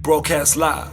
Broadcast live.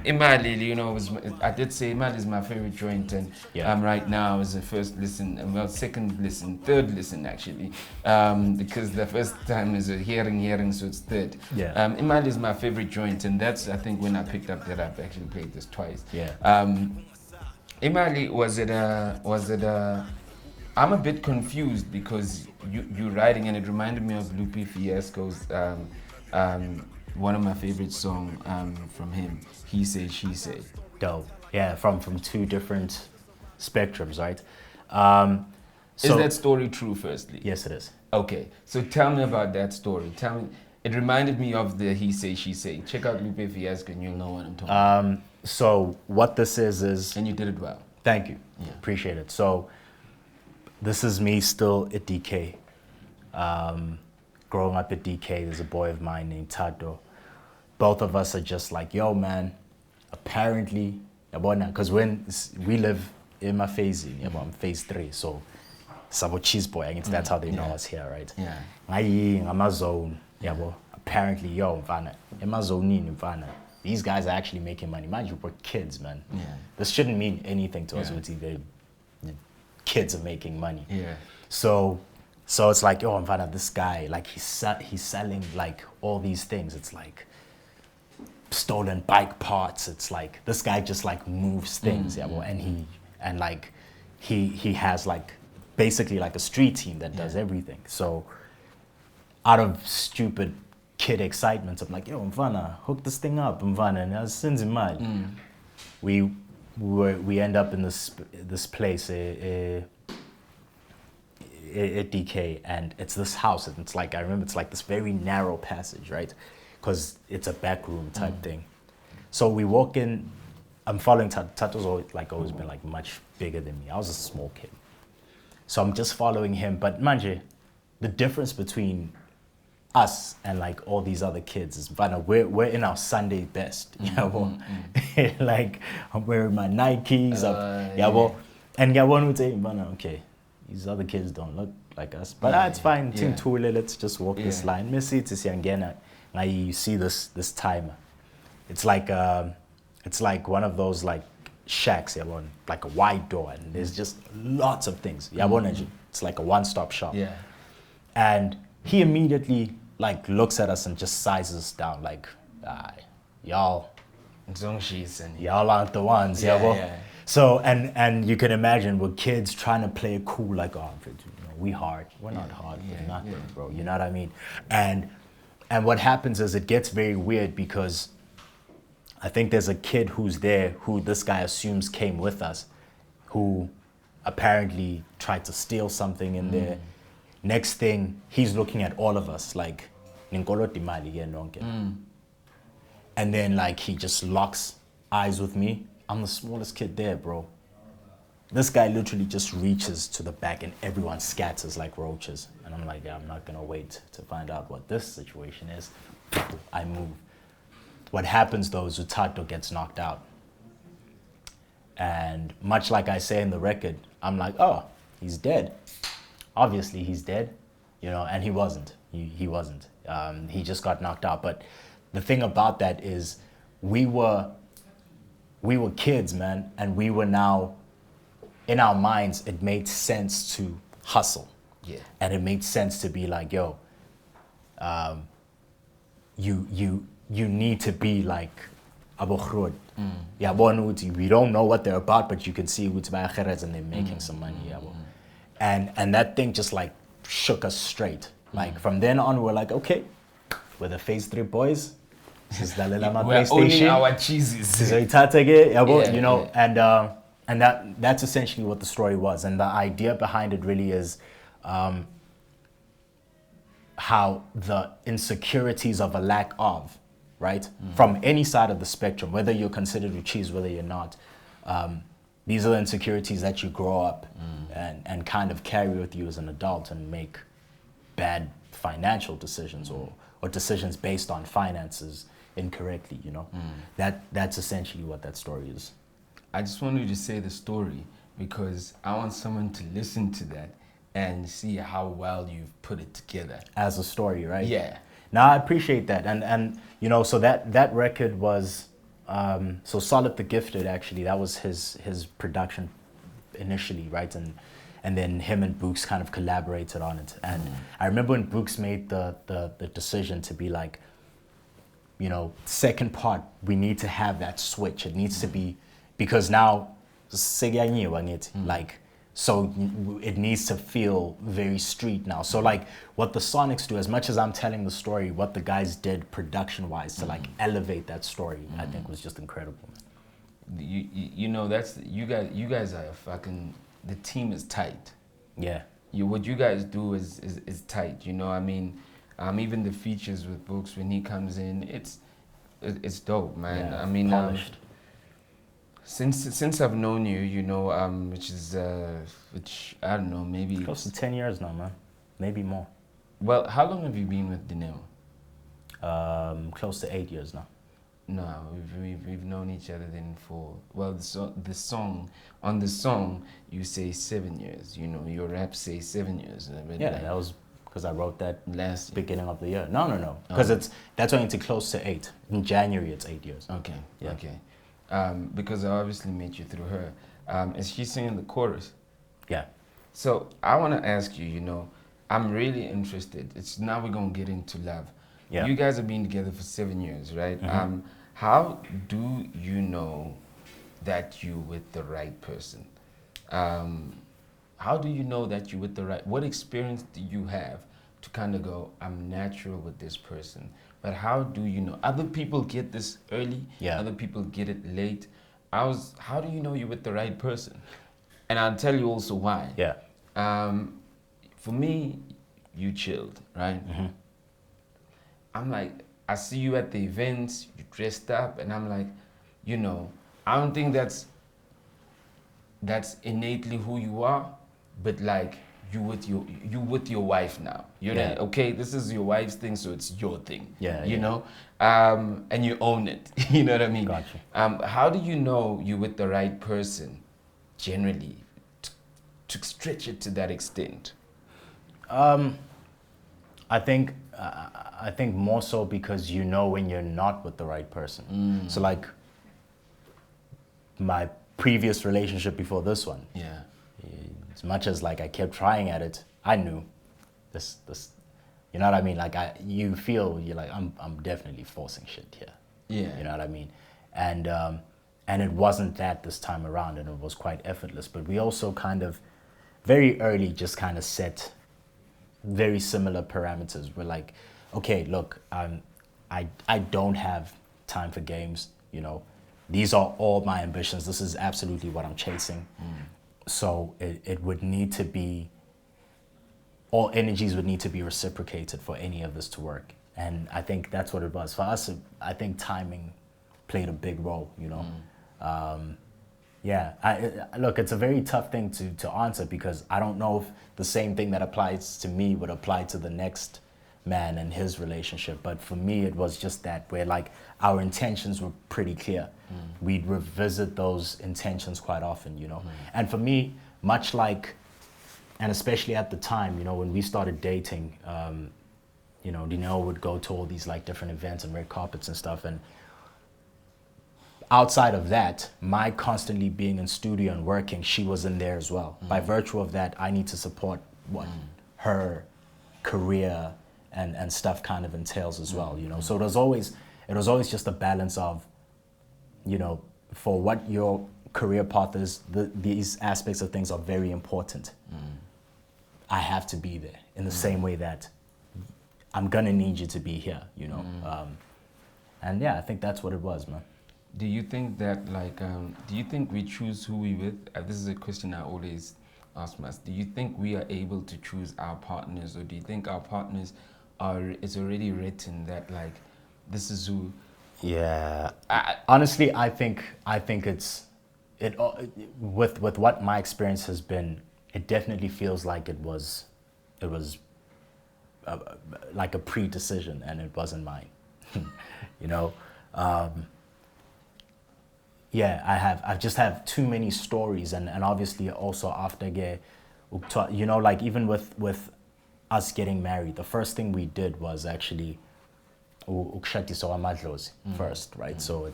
Imali, you know, I did say Imali is my favorite joint, and right now is the first listen, well, second listen, third listen actually, because the first time is a hearing, so it's third. Imali is my favorite joint, and that's, I think, when I picked up that I've actually played this twice. Imali, was it a? I'm a bit confused because you writing, and it reminded me of Lupe Fiasco's. One of my favorite songs from him, He Say, She Say. Dope. Yeah, from two different spectrums, right? Is that story true, firstly? Yes, it is. Okay, so tell me about that story. Tell me, it reminded me of the He Say, She Say. Check out Lupe Fiasco and you'll know what I'm talking about. So what this is... And you did it well. Thank you. Yeah. Appreciate it. So this is me still at DK. Growing up at DK, there's a boy of mine named Tato. Both of us are just like, yo, man, apparently, because when we live in my phase, I'm phase 3, so Sabo Cheese Boy, I guess that's how they know us here, right? I'm a zone, apparently, yo, Mvana, in my zone, Mvana, these guys are actually making money. Mind you, we're kids, man. This shouldn't mean anything to us, the kids are making money. So it's like, yo, Mvana, this guy, like he's selling like all these things. It's like stolen bike parts. It's like this guy just like moves things, and he has like basically like a street team that does everything. So out of stupid kid excitement, I'm like, yo, Mvana, hook this thing up, Mvana, and as soon as we end up in this place. At DK, and it's this house, and it's like, I remember it's like this very narrow passage, right? Because it's a back room type thing. So we walk in, I'm following Tato's always been like much bigger than me. I was a small kid. So I'm just following him, but manje, the difference between us and like all these other kids is, we're in our Sunday best, like I'm wearing my Nikes, and Gabon would say, okay, these other kids don't look like us, but it's fine. Let's just walk this line. You see this timer. It's like one of those like shacks, like a wide door, and there's just lots of things. It's like a one-stop shop. And he immediately like looks at us and just sizes us down, like, y'all aren't the ones, So, and you can imagine with kids trying to play it cool, like, we hard. We're not hard for nothing, bro. You know what I mean? And what happens is it gets very weird because I think there's a kid who's there who this guy assumes came with us, who apparently tried to steal something in there. Next thing, he's looking at all of us like, and then like he just locks eyes with me. I'm the smallest kid there, bro. This guy literally just reaches to the back and everyone scatters like roaches. And I'm like, I'm not gonna wait to find out what this situation is. I move. What happens though is Utato gets knocked out. And much like I say in the record, I'm like, oh, he's dead. Obviously he's dead, and he wasn't. He wasn't. He just got knocked out. But the thing about that is we were kids, man, and we were now, in our minds, it made sense to hustle. And it made sense to be like, yo, you need to be like Abu we don't know what they're about, but you can see and they're making some money. And that thing just like shook us straight. Like from then on, we're like, okay, we're the phase 3 boys. This is we're owning our cheeses. And that's essentially what the story was. And the idea behind it really is how the insecurities of a lack of, right? From any side of the spectrum, whether you're considered a cheese, whether you're not, these are the insecurities that you grow up and kind of carry with you as an adult and make bad financial decisions or decisions based on finances incorrectly, you know. That's essentially what that story is. I just wanted to say the story because I want someone to listen to that and see how well you've put it together. As a story, right? Yeah. Now I appreciate that. And you know, so that record was so Solid the Gifted, actually, that was his production initially, right? And then him and Books kind of collaborated on it. And I remember when Books made the decision to be like, you know, second part, we need to have that switch. It needs to be, because now, like, so it needs to feel very street now. So like what the Sonics do, as much as I'm telling the story, what the guys did production-wise to like elevate that story, I think was just incredible. You know, that's, you guys are fucking, the team is tight. Yeah. What you guys do is tight, you know. I mean, even the features with Books when he comes in, it's dope, man. Yeah, I mean, polished. Since I've known you, you know, which I don't know, maybe It's close to 10 years now, man. Maybe more. Well, how long have you been with Dineo? Close to 8 years now. No, we've known each other then for, well, on the song you say 7 years. You know, your rap say 7 years. Yeah, that was because I wrote that last beginning of the year. No, because that's only to close to 8. In January, it's 8 years. Okay. Yeah. Okay. Because I obviously met you through her. Is she singing the chorus? Yeah. So I want to ask you, you know, I'm really interested. Now we're going to get into love. Yeah. You guys have been together for 7 years, right? How do you know that you're with the right person? How do you know that you're with the right, what experience do you have to kind of go, I'm natural with this person? But how do you know? Other people get this early, other people get it late. How do you know you're with the right person? And I'll tell you also why. Yeah. For me, you chilled, right? I'm like, I see you at the events, you dressed up, and I'm like, you know, I don't think that's innately who you are, but like, you with your wife now. You're like, okay, this is your wife's thing, so it's your thing. Yeah. You know? And you own it. You know what I mean? Gotcha. How do you know you're with the right person, generally, to stretch it to that extent? I think more so because you know when you're not with the right person. So like my previous relationship before this one. Yeah. As much as like I kept trying at it, I knew this, you know what I mean? Like you feel you're like, I'm definitely forcing shit here. Yeah. You know what I mean? And it wasn't that this time around, and it was quite effortless. But we also kind of very early just kind of set very similar parameters. We're like, okay, look, I don't have time for games. You know, these are all my ambitions. This is absolutely what I'm chasing. So it would need to be, all energies would need to be reciprocated for any of this to work. And I think that's what it was. For us, I think timing played a big role, you know. Look, it's a very tough thing to answer, because I don't know if the same thing that applies to me would apply to the next man and his relationship. But for me, it was just that, where like our intentions were pretty clear. We'd revisit those intentions quite often, you know. And for me, much like, and especially at the time, you know, when we started dating, you know, Dineo would go to all these like different events and red carpets and stuff. And outside of that, my constantly being in studio and working, she was in there as well. By virtue of that, I need to support what her career and stuff kind of entails as well, you know. So it was always just a balance of, you know, for what your career path is, these aspects of things are very important. I have to be there in the same way that I'm gonna need you to be here, you know. And yeah, I think that's what it was, man. Do you think that, like, do you think we choose who we with? This is a question I always ask myself. Do you think we are able to choose our partners, or do you think our partners it's already written that, like, this is who? Yeah, honestly, I think it's with what my experience has been, it definitely feels like it was like a pre-decision, and it wasn't mine. You know, yeah, I just have too many stories, and obviously also after you know, like even with us getting married, the first thing we did was actually ukushatisa amadlozi first, right? So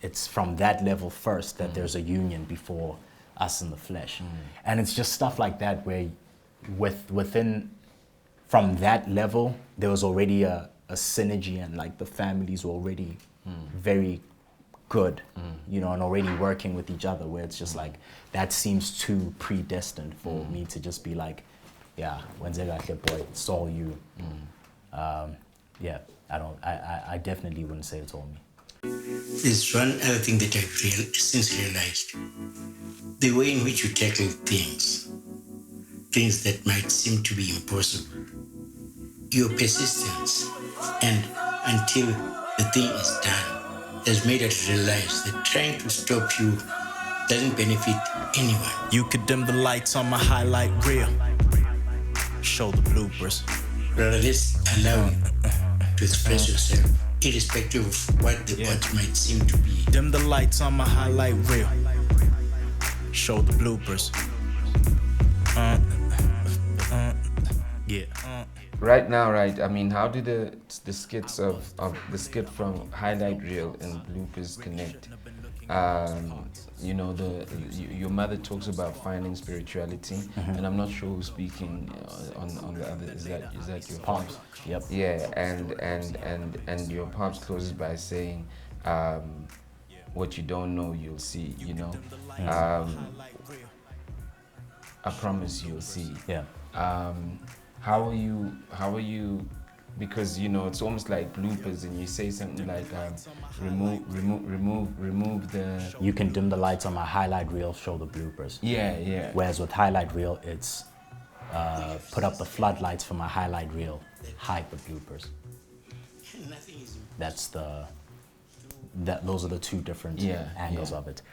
it's from that level first that there's a union before us in the flesh. And it's just stuff like that where within from that level there was already a synergy, and like the families were already very good, you know, and already working with each other, where it's just like that seems too predestined for me to just be like, yeah, wenzeka boy, it's all you. Yeah, I definitely wouldn't say it's all me. There's one other thing that I've since realized. The way in which you tackle things that might seem to be impossible, your persistence, and until the thing is done, has made us realize that trying to stop you doesn't benefit anyone. You could dim the lights on my highlight reel, show the bloopers. Rather, let's allow you to express yourself, irrespective of what the odds might seem to be. Dim the lights on my highlight reel, show the bloopers. Yeah. Right now, right? I mean, how do the skits of the skit from highlight reel and bloopers connect? You know, your mother talks about finding spirituality, and I'm not sure who's speaking on the other. Is that your pops? Yep. Yeah, and your pops closes by saying, "What you don't know, you'll see." You know, I promise you'll see. Yeah. How are you? Because you know it's almost like bloopers, and you say something like remove the. You can dim the lights on my highlight reel, show the bloopers. Yeah. Whereas with highlight reel, it's put up the floodlights for my highlight reel, hide the bloopers. Those are the two different angles of it.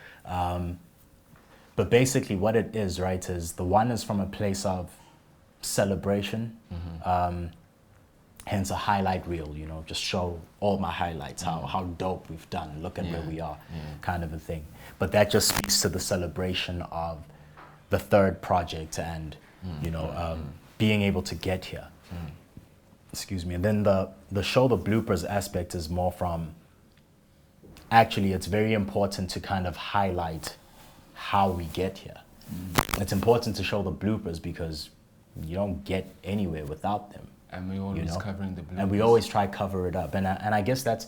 But basically, what it is, right, is the one is from a place of celebration. Hence a highlight reel, you know, just show all my highlights, how dope we've done, look at where we are, kind of a thing. But that just speaks to the celebration of the third project and, you know, being able to get here. Excuse me. And then the show the bloopers aspect is more from, actually it's very important to kind of highlight how we get here. It's important to show the bloopers because you don't get anywhere without them. And we're always covering the bloopers. And we always try to cover it up. And I guess that's,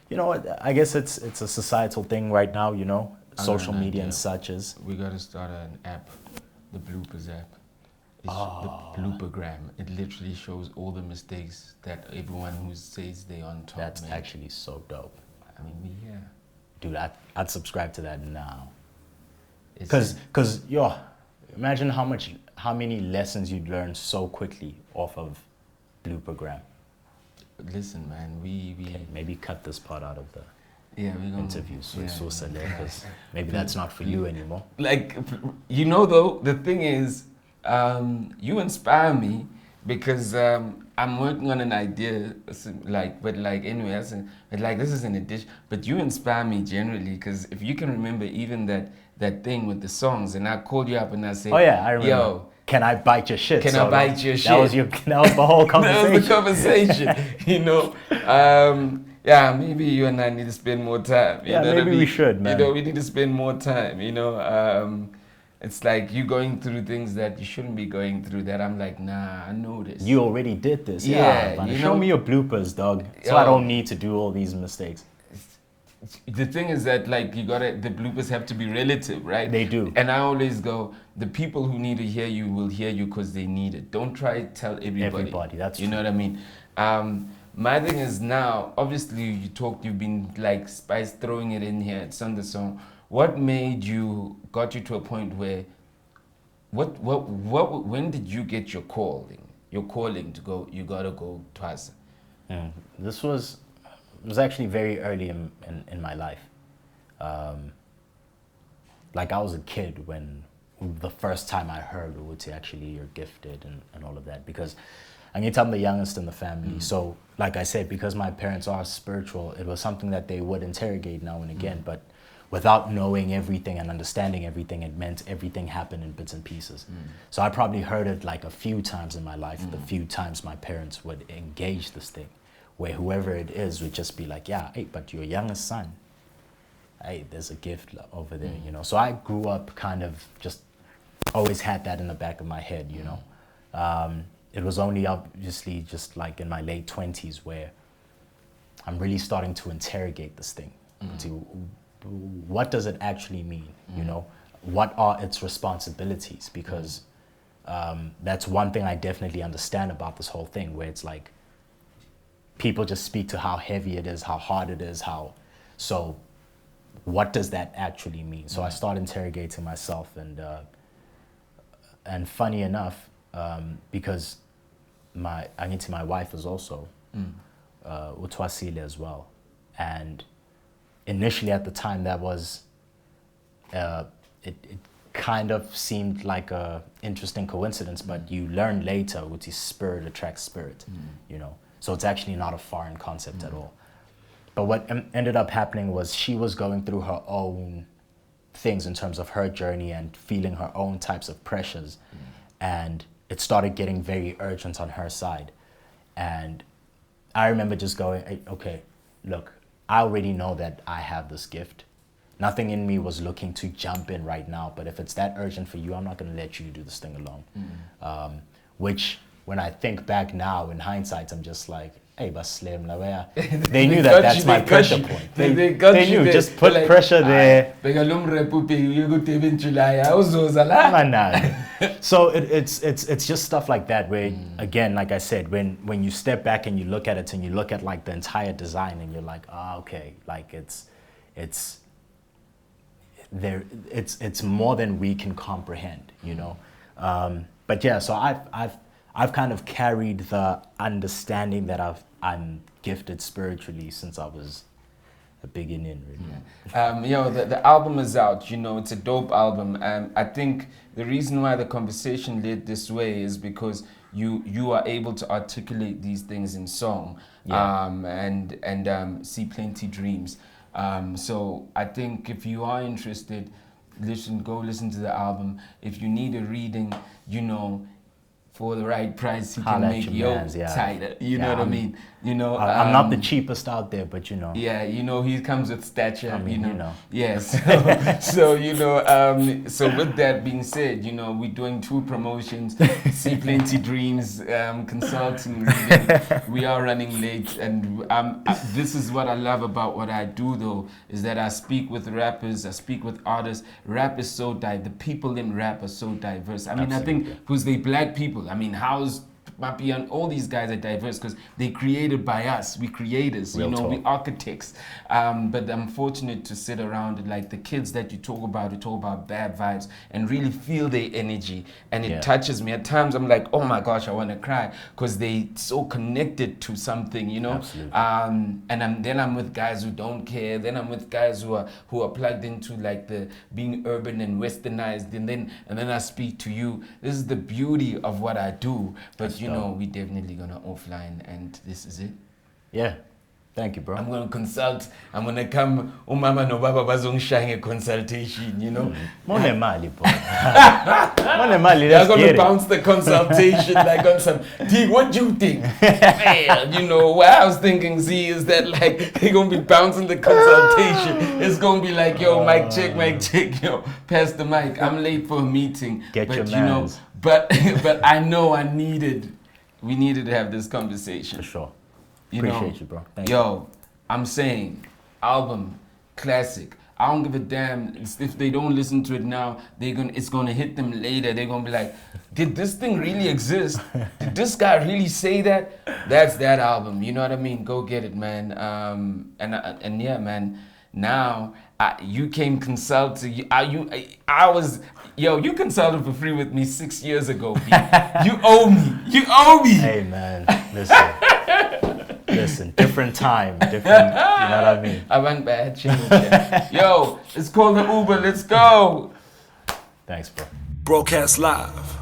you know, I guess it's a societal thing right now, you know, social media and such as. We got to start an app, the bloopers app. It's the bloopergram. It literally shows all the mistakes that everyone who says they're on top. That's actually so dope. I mean, yeah. Dude, I'd subscribe to that now. Because imagine how many lessons you'd learn so quickly off of bloopergram. Listen, man, okay, maybe cut this part out of the we're gonna, interview, because maybe that's not for you anymore. Like, you know, though, the thing is, you inspire me because I'm working on an idea, but anyway, this is an addition. But you inspire me generally because if you can remember even that thing with the songs, and I called you up and I said, oh yeah, I remember. Yo, can I bite your shit? Can I bite your shit? That was the whole conversation. That was the conversation, you know. Yeah, maybe you and I need to spend more time. You know maybe we should, man. You know, we need to spend more time, you know. It's like you going through things that you shouldn't be going through that I'm like, nah, I know this. You already did this. Yeah. Show me your bloopers, dog. So I don't need to do all these mistakes. The thing is that the bloopers have to be relative, right? They do. And I always go, the people who need to hear you will hear you because they need it. Don't try to tell everybody. Everybody, that's true. You know what I mean? My thing is now, obviously you've been like Spice throwing it in here, it's on the song. What got you to a point where, when did you get your calling to go, you gotta go twice? This was actually very early in my life. like I was a kid when the first time I heard Uti actually you're gifted and all of that, because I'm the youngest in the family. So like I said, because my parents are spiritual, it was something that they would interrogate now and again, but without knowing everything and understanding everything, it meant everything happened in bits and pieces. So I probably heard it like a few times in my life, the few times my parents would engage this thing, where whoever it is would just be like, yeah, hey, but your youngest son, hey, there's a gift over there, you know. So I grew up kind of just always had that in the back of my head, you know. It was only obviously just like in my late 20s where I'm really starting to interrogate this thing. To what does it actually mean, you know? What are its responsibilities? Because that's one thing I definitely understand about this whole thing, where it's like people just speak to how heavy it is, how hard it is, so what does that actually mean? So I start interrogating myself, and funny enough, because my wife is also Utwasile as well, and initially at the time that was it kind of seemed like a interesting coincidence, but you learn later Uti spirit attracts spirit, you know, so it's actually not a foreign concept at all. But what ended up happening was she was going through her own things in terms of her journey and feeling her own types of pressures, and it started getting very urgent on her side. And I remember just going, hey, okay, look, I already know that I have this gift. Nothing in me was looking to jump in right now, but if it's that urgent for you, I'm not gonna let you do this thing alone. Which, when I think back now, in hindsight, I'm just like, hey, but slim, they knew that that's my pressure point. They knew, just put like, pressure there. So it's just stuff like that where, again, like I said, when you step back and you look at it and you look at like the entire design and you're like, okay, like it's more than we can comprehend, you know. But yeah, so I've kind of carried the understanding that I'm gifted spiritually since I was a beginning, really. Yeah. The album is out, you know, it's a dope album. I think the reason why the conversation led this way is because you are able to articulate these things in song, and C.Plenty.Dreams. So I think if you are interested, go listen to the album. If you need a reading, you know, for the right price, he can make you tighter. You know what I mean? You know, I'm not the cheapest out there, but you know. Yeah, you know, he comes with stature. I mean, you know. Yes. So you know, so with that being said, you know, we're doing 2 promotions. C.Plenty.Dreams, consulting, reading. We are running late, and this is what I love about what I do, though, is that I speak with rappers, I speak with artists. Rap is so diverse. The people in rap are so diverse. I mean, absolutely. I think because they black people. I mean, how's Mappy and all these guys are diverse because they created by us. We creators, you know, we architects. But I'm fortunate to sit around and like the kids that you talk about bad vibes and really feel their energy, and it touches me. At times I'm like, oh my gosh, I want to cry because they so connected to something, you know. Absolutely. And then I'm with guys who don't care. Then I'm with guys who are plugged into like the being urban and westernized. And then I speak to you. This is the beauty of what I do. But you know, we definitely gonna offline, and this is it. Yeah. Thank you, bro. I'm gonna consult. I'm gonna come. Umama no baba bazongishaya consultation. You know. Money mali, bro. Money mali. They're gonna bounce the consultation like on some. D, what do you think? Man, you know what I was thinking. Z is that like they're gonna be bouncing the consultation. It's gonna be like, yo, mic check, yo, pass the mic. I'm late for a meeting. Get but your you know, mans. but I know we needed to have this conversation. For sure. Appreciate you, bro. Thank you. I'm saying, album, classic. I don't give a damn if they don't listen to it now. It's gonna hit them later. They're gonna be like, did this thing really exist? Did this guy really say that? That's that album. You know what I mean? Go get it, man. And yeah, man. Now you came consult. You consulted for free with me 6 years ago. B. You owe me. Hey, man. Listen. Listen, different time, different. You know what I mean? I went bad change. Yo, it's called the Uber. Let's go. Thanks, bro. Broadcast live